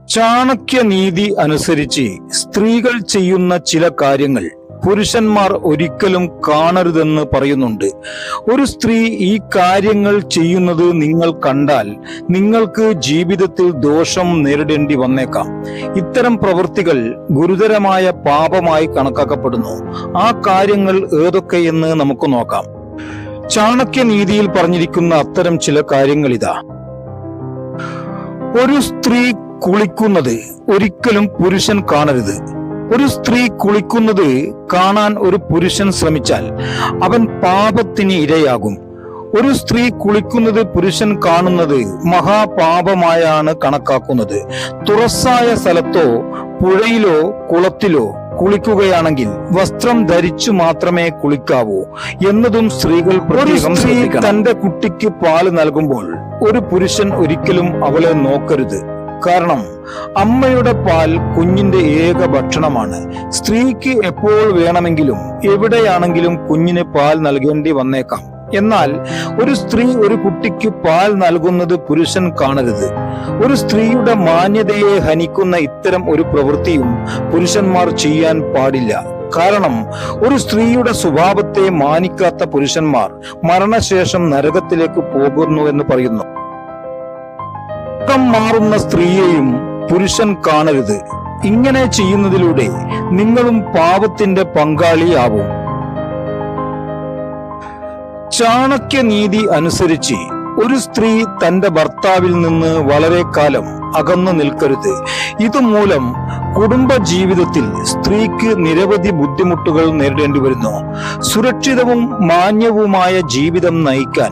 ചാണക്യനീതി അനുസരിച്ച് സ്ത്രീകൾ ചെയ്യുന്ന ചില കാര്യങ്ങൾ പുരുഷന്മാർ ഒരിക്കലും കാണരുതെന്ന് പറയുന്നുണ്ട്. ഒരു സ്ത്രീ ഈ കാര്യങ്ങൾ ചെയ്യുന്നത് നിങ്ങൾ കണ്ടാൽ നിങ്ങൾക്ക് ജീവിതത്തിൽ ദോഷം നേരിടേണ്ടി വന്നേക്കാം. ഇത്തരം പ്രവൃത്തികൾ ഗുരുതരമായ പാപമായി കണക്കാക്കപ്പെടുന്നു. ആ കാര്യങ്ങൾ ഏതൊക്കെയെന്ന് നമുക്ക് നോക്കാം. ചാണക്യനീതിയിൽ പറഞ്ഞിരിക്കുന്ന അത്തരം ചില കാര്യങ്ങൾ ഇതാ. ഒരു സ്ത്രീ കുളിക്കുന്നത് ഒരിക്കലും പുരുഷൻ കാണരുത്. ഒരു സ്ത്രീ കുളിക്കുന്നത് കാണാൻ ഒരു പുരുഷൻ ശ്രമിച്ചാൽ അവൻ പാപത്തിന് ഇരയാകും. ഒരു സ്ത്രീ കുളിക്കുന്നത് പുരുഷൻ കാണുന്നത് മഹാപാപമായാണ് കണക്കാക്കുന്നത്. തുറസ്സായ സ്ഥലത്തോ പുഴയിലോ കുളത്തിലോ കുളിക്കുകയാണെങ്കിൽ വസ്ത്രം ധരിച്ചു മാത്രമേ കുളിക്കാവൂ എന്നതും സ്ത്രീകൾ പ്രത്യേകം ശ്രദ്ധിക്കണം. തന്റെ കുട്ടിക്ക് പാല് നൽകുമ്പോൾ ഒരു പുരുഷൻ ഒരിക്കലും അവളെ നോക്കരുത്. കാരണം അമ്മയുടെ പാൽ കുഞ്ഞിന്റെ ഏക ഭക്ഷണമാണ്. സ്ത്രീക്ക് എപ്പോൾ വേണമെങ്കിലും എവിടെയാണെങ്കിലും കുഞ്ഞിന് പാൽ നൽകേണ്ടി വന്നേക്കാം. എന്നാൽ ഒരു സ്ത്രീ ഒരു കുട്ടിക്ക് പാൽ നൽകുന്നത് പുരുഷൻ കാണരുത്. ഒരു സ്ത്രീയുടെ മാന്യതയെ ഹനിക്കുന്ന ഇത്തരം ഒരു പ്രവൃത്തിയും പുരുഷന്മാർ ചെയ്യാൻ പാടില്ല. കാരണം ഒരു സ്ത്രീയുടെ സ്വഭാവത്തെ മാനിക്കാത്ത പുരുഷന്മാർ മരണശേഷം നരകത്തിലേക്ക് പോകുന്നുവെന്ന് പറയുന്നു. മാറുന്ന സ്ത്രീയെയും പുരുഷൻ കാണരുത്. ഇങ്ങനെ ചെയ്യുന്നതിലൂടെ നിങ്ങളും പാപത്തിന്റെ പങ്കാളിയാവും. ചാണക്യനീതി അനുസരിച്ച് ഒരു സ്ത്രീ തന്റെ ഭർത്താവിൽ നിന്ന് വളരെ കാലം അകന്നു നിൽക്കരുത്. ഇതുമൂലം കുടുംബ ജീവിതത്തിൽ സ്ത്രീക്ക് നിരവധി ബുദ്ധിമുട്ടുകൾ നേരിടേണ്ടി വരുന്നു. സുരക്ഷിതവും മാന്യവുമായ ജീവിതം നയിക്കാൻ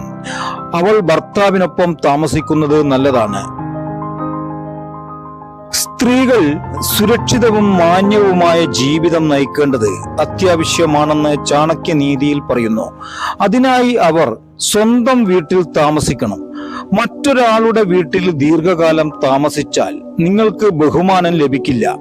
അവൾ ഭർത്താവിനൊപ്പം താമസിക്കുന്നത് നല്ലതാണ്. സ്ത്രീകൾ സുരക്ഷിതവും മാന്യവുമായ ജീവിതം നയിക്കേണ്ടത് അത്യാവശ്യമാണെന്ന് ചാണക്യനീതിയിൽ പറയുന്നു. അതിനായി അവർ സ്വന്തം വീട്ടിൽ താമസിക്കണം. മറ്റൊരാളുടെ വീട്ടിൽ ദീർഘകാലം താമസിച്ചാൽ നിങ്ങൾക്ക് ബഹുമാനം ലഭിക്കില്ല.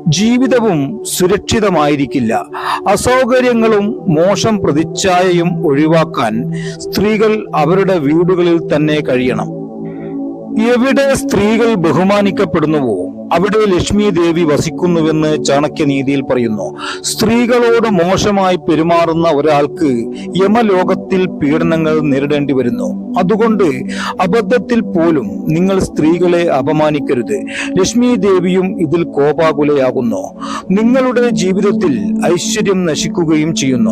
ജീവിതവും സുരക്ഷിതമായിരിക്കില്ല. അസൗകര്യങ്ങളും മോശം പ്രതിച്ഛായയും ഒഴിവാക്കാൻ സ്ത്രീകൾ അവരുടെ വീടുകളിൽ തന്നെ കഴിയണം. എവിടെ സ്ത്രീകൾ ബഹുമാനിക്കപ്പെടുന്നുവോ അവിടെ ലക്ഷ്മി ദേവി വസിക്കുന്നുവെന്ന് ചാണക്യനീതിയിൽ പറയുന്നു. സ്ത്രീകളോട് മോശമായി പെരുമാറുന്ന ഒരാൾക്ക് യമലോകത്തിൽ പീഡനങ്ങൾ നേരിടേണ്ടി വരുന്നു. അതുകൊണ്ട് അബദ്ധത്തിൽ പോലും നിങ്ങൾ സ്ത്രീകളെ അപമാനിക്കരുത്. ലക്ഷ്മി ദേവിയും ഇതിൽ കോപാകുലയാകുന്നു. നിങ്ങളുടെ ജീവിതത്തിൽ ഐശ്വര്യം നശിക്കുകയും ചെയ്യുന്നു.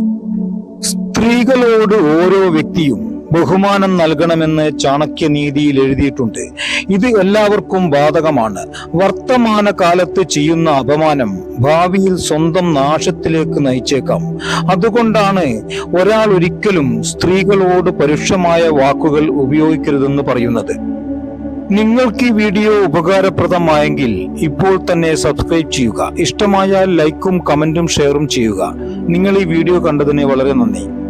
സ്ത്രീകളോട് ഓരോ വ്യക്തിയും ബഹുമാനം നൽകണമെന്ന് ചാണക്യനീതിയിൽ എഴുതിയിട്ടുണ്ട്. ഇത് എല്ലാവർക്കും ബാധകമാണ്. വർത്തമാന കാലത്ത് ചെയ്യുന്ന അപമാനം ഭാവിയിൽ സ്വന്തം നാശത്തിലേക്ക് നയിച്ചേക്കാം. അതുകൊണ്ടാണ് ഒരാൾ ഒരിക്കലും സ്ത്രീകളോട് പരുഷമായ വാക്കുകൾ ഉപയോഗിക്കരുതെന്ന് പറയുന്നത്. നിങ്ങൾക്ക് ഈ വീഡിയോ ഉപകാരപ്രദമായെങ്കിൽ ഇപ്പോൾ തന്നെ സബ്സ്ക്രൈബ് ചെയ്യുക. ഇഷ്ടമായാൽ ലൈക്കും കമന്റും ഷെയറും ചെയ്യുക. നിങ്ങൾ ഈ വീഡിയോ കണ്ടതിന് വളരെ നന്ദി.